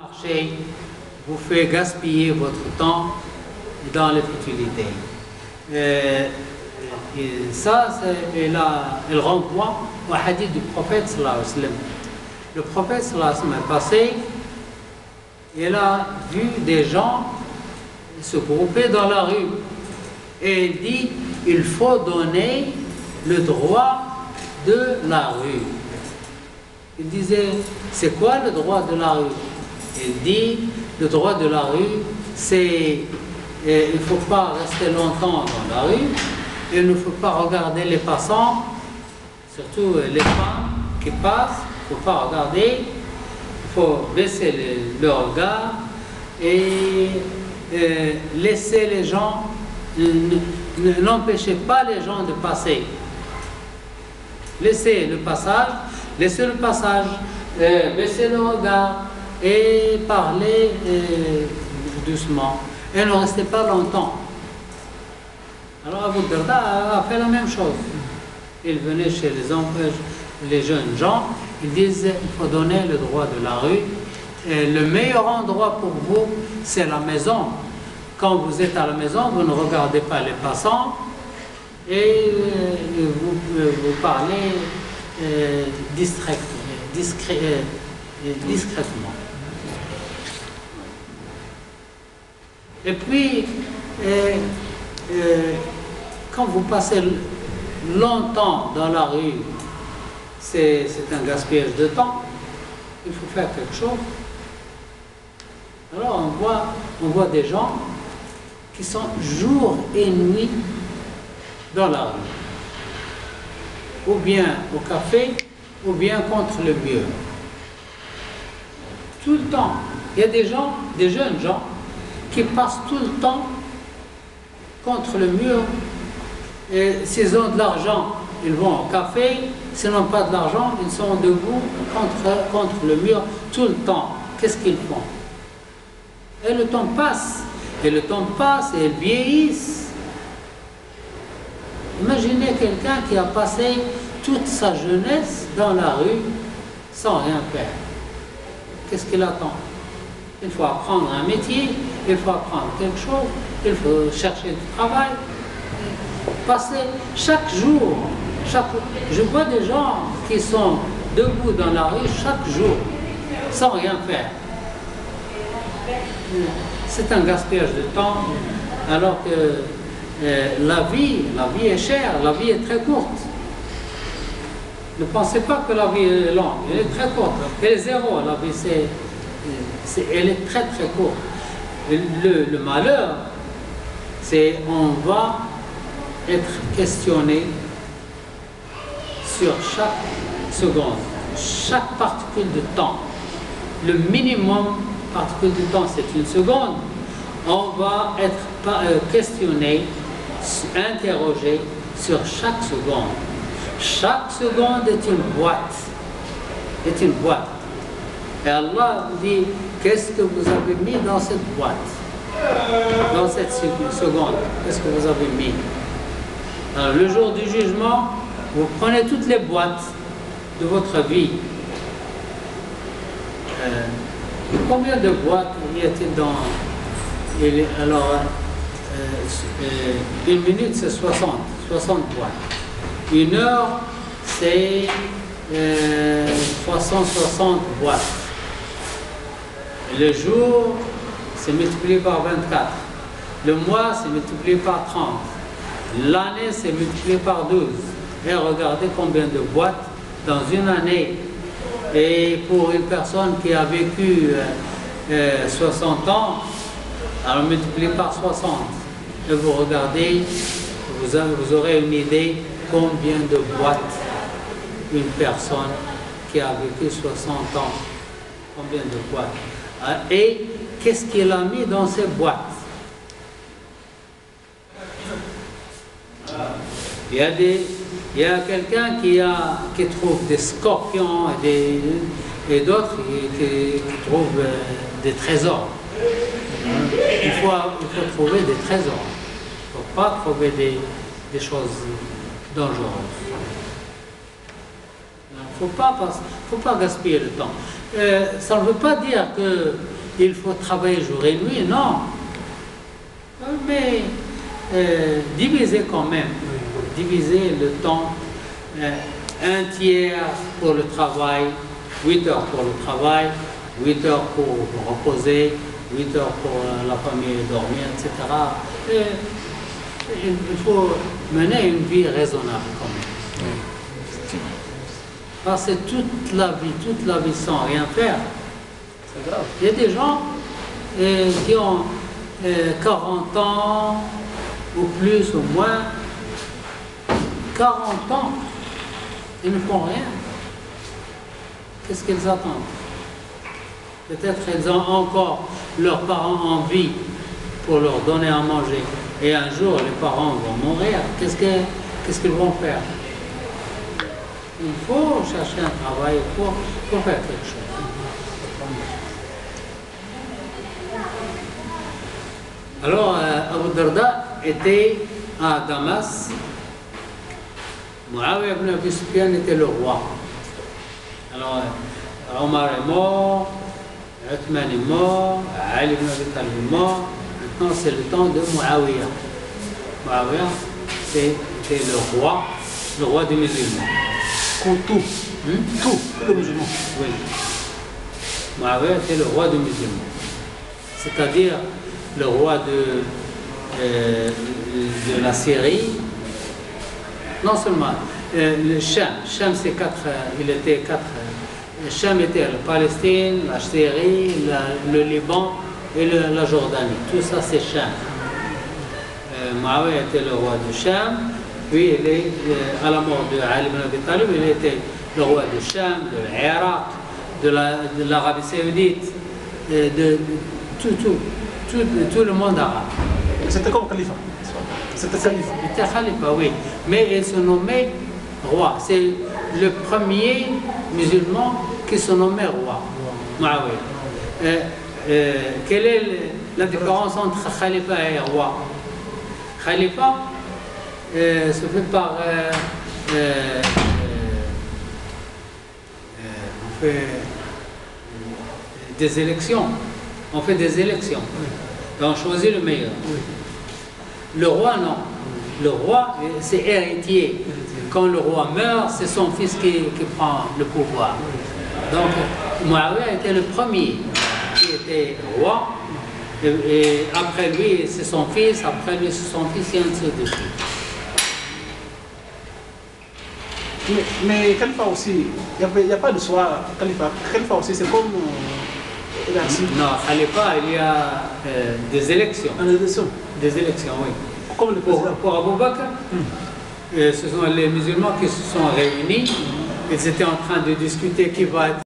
Marcher vous fait gaspiller votre temps dans les futilités. Et ça, il renvoie au hadith du prophète sallallahu alayhi wa sallam. Le prophète sallallahu alayhi wa sallam est passé, il a vu des gens se grouper dans la rue. Et il dit, il faut donner le droit de la rue. Il disait, c'est quoi le droit de la rue? Il dit, le droit de la rue, c'est il ne faut pas rester longtemps dans la rue, il ne faut pas regarder les passants, surtout les femmes qui passent, il ne faut pas regarder, il faut baisser le regard et laisser les gens, n'empêchez pas les gens de passer. Laissez le passage, baissez le regard et parlez doucement. Et ne restez pas longtemps. Alors Abu Darda a fait la même chose. Il venait chez les jeunes gens, ils disent il faut donner le droit de la rue. Et le meilleur endroit pour vous, c'est la maison. Quand vous êtes à la maison, vous ne regardez pas les passants et vous parlez discrètement. Et puis, quand vous passez longtemps dans la rue, c'est un gaspillage de temps. Il faut faire quelque chose. Alors on voit des gens qui sont jour et nuit dans la rue. Ou bien au café, ou bien contre le mur. Tout le temps. Il y a des jeunes gens, qui passent tout le temps contre le mur. Et s'ils ont de l'argent, ils vont au café. S'ils n'ont pas de l'argent, ils sont debout contre le mur tout le temps. Qu'est-ce qu'ils font? Et le temps passe. Et le temps passe et ils vieillissent. Imaginez quelqu'un qui a passé toute sa jeunesse dans la rue sans rien faire. Qu'est-ce qu'il attend? Il faut apprendre un métier, il faut apprendre quelque chose, il faut chercher du travail. Passer chaque jour, je vois des gens qui sont debout dans la rue chaque jour, sans rien faire. C'est un gaspillage de temps, alors que la vie est chère, la vie est très courte. Ne pensez pas que la vie est longue, elle est très courte. Elle est zéro, la vie elle est très très courte. Le malheur, c'est on va être questionné sur chaque seconde, chaque particule de temps. Le minimum particule de temps, c'est une seconde. On va être questionné, interrogé sur chaque seconde. Chaque seconde est une boîte. Est une boîte. Et Allah vous dit, qu'est-ce que vous avez mis dans cette boîte? Dans cette seconde, qu'est-ce que vous avez mis? Alors, le jour du jugement, vous prenez toutes les boîtes de votre vie. Combien de boîtes y a-t-il dans... Alors, une minute, c'est 60 boîtes. Une heure, c'est 360 boîtes. Le jour, c'est multiplié par 24. Le mois, c'est multiplié par 30. L'année, c'est multiplié par 12. Et regardez combien de boîtes dans une année. Et pour une personne qui a vécu 60 ans, alors multiplié par 60. Et vous regardez, vous aurez une idée combien de boîtes une personne qui a vécu 60 ans, combien de boîtes. Et qu'est-ce qu'il a mis dans ces boîtes? Il y a quelqu'un qui trouve des scorpions et d'autres qui trouvent des trésors. Il faut trouver des trésors. Il ne faut pas trouver des choses dangereuses. Il ne faut pas gaspiller le temps. Ça ne veut pas dire que il faut travailler jour et nuit, non. Mais diviser quand même, diviser le temps, un tiers pour le travail, 8 heures pour le travail, 8 heures pour reposer, 8 heures pour la famille dormir, etc. Il faut mener une vie raisonnable quand même. Parce que toute la vie sans rien faire, c'est grave. Il y a des gens qui ont 40 ans ou plus ou moins, 40 ans, ils ne font rien. Qu'est-ce qu'ils attendent? Peut-être qu'ils ont encore leurs parents en vie pour leur donner à manger. Et un jour, les parents vont mourir. Qu'est-ce qu'ils vont faire? Il faut chercher un travail pour faire quelque chose. Alors, Abu Darda était à Damas. Muawiyah ibn Abi Sufyan était le roi. Alors, Omar est mort, Uthman est mort, Ali ibn Abi Talib est mort. Maintenant, c'est le temps de Muawiyah. Muawiyah, c'était le roi des musulmans. Tout le musulman. Oui. Muawiyah était le roi des musulmans. C'est-à-dire le roi de la Syrie. Non seulement le Cham c'est il était quatre. Le Cham était la Palestine, la Syrie, le Liban et la Jordanie. Tout ça c'est Cham. Muawiyah était le roi de Cham. Puis à la mort de Ali ibn Abi Talib, il était le roi de Cham, de l'Irak, de l'Arabie Saoudite, de tout le monde arabe. C'était comme khalifa. C'était khalifa. C'était khalifa, oui. Mais il se nommait roi. C'est le premier musulman qui se nommait roi. Muawiyah. Quelle est la différence entre khalifa et roi? Khalifa se fait par... on fait des élections. On fait des élections. Et on choisit le meilleur. Le roi, non. Le roi, c'est héritier. Quand le roi meurt, c'est son fils qui prend le pouvoir. Donc, Muawiyah était le premier qui était roi. Et après lui, c'est son fils. Après lui, c'est son fils, et ainsi de suite. Mais khalifa aussi, il n'y a pas de choix. Khalifa aussi, c'est comme... Non, khalifa, il y a des élections. Des élections, oui. Comme le président. Pour Abu Bakr, ce sont les musulmans qui se sont réunis. Ils étaient en train de discuter qui va être